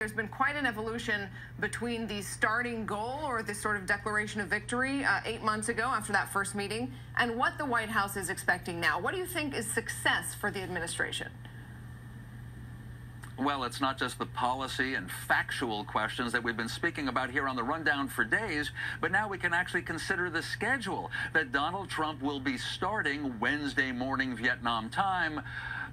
There's been quite an evolution between the starting goal, or this sort of declaration of victory 8 months ago after that first meeting, and what the White House is expecting now. What do you think is success for the administration? Well, it's not just the policy and factual questions that we've been speaking about here on the Rundown for days, but now we can actually consider the schedule that Donald Trump will be starting Wednesday morning Vietnam time,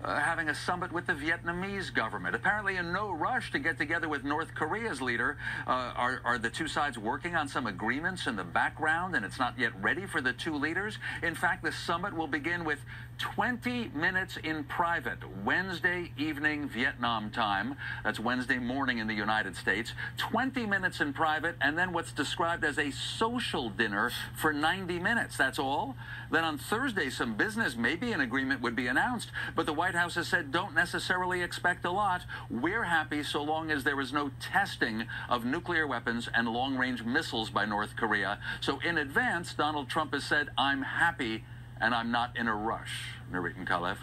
having a summit with the Vietnamese government. Apparently in no rush to get together with North Korea's leader. Are the two sides working on some agreements in the background, and it's not yet ready for the two leaders? In fact, the summit will begin with 20 minutes in private, Wednesday evening Vietnam time. That's Wednesday morning in the United States. 20 minutes in private, and then what's described as a social dinner for 90 minutes. That's all. Then on Thursday, some business, maybe an agreement would be announced, but the White House has said don't necessarily expect a lot. We're happy so long as there is no testing of nuclear weapons and long-range missiles by North Korea. So in advance, Donald Trump has said, I'm happy and I'm not in a rush. Nurit and Kalev.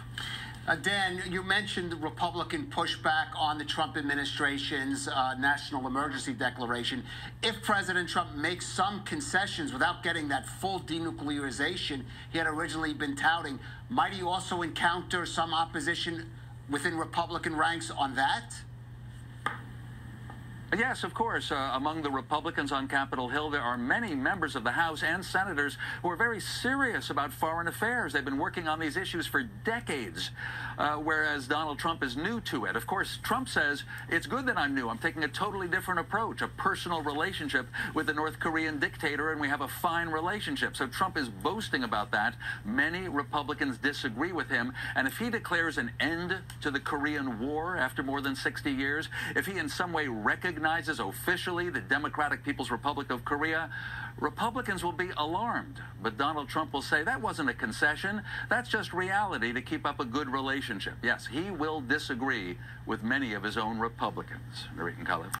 Dan, you mentioned the Republican pushback on the Trump administration's national emergency declaration. If President Trump makes some concessions without getting that full denuclearization he had originally been touting, might he also encounter some opposition within Republican ranks on that? Yes, of course. Among the Republicans on Capitol Hill, there are many members of the House and senators who are very serious about foreign affairs. They've been working on these issues for decades, whereas Donald Trump is new to it. Of course, Trump says, it's good that I'm new. I'm taking a totally different approach, a personal relationship with the North Korean dictator, and we have a fine relationship. So Trump is boasting about that. Many Republicans disagree with him, and if he declares an end to the Korean War after more than 60 years, if he in some way recognizes officially the Democratic People's Republic of Korea, Republicans will be alarmed. But Donald Trump will say that wasn't a concession. That's just reality to keep up a good relationship. Yes, he will disagree with many of his own Republicans. Nurit and Kalev.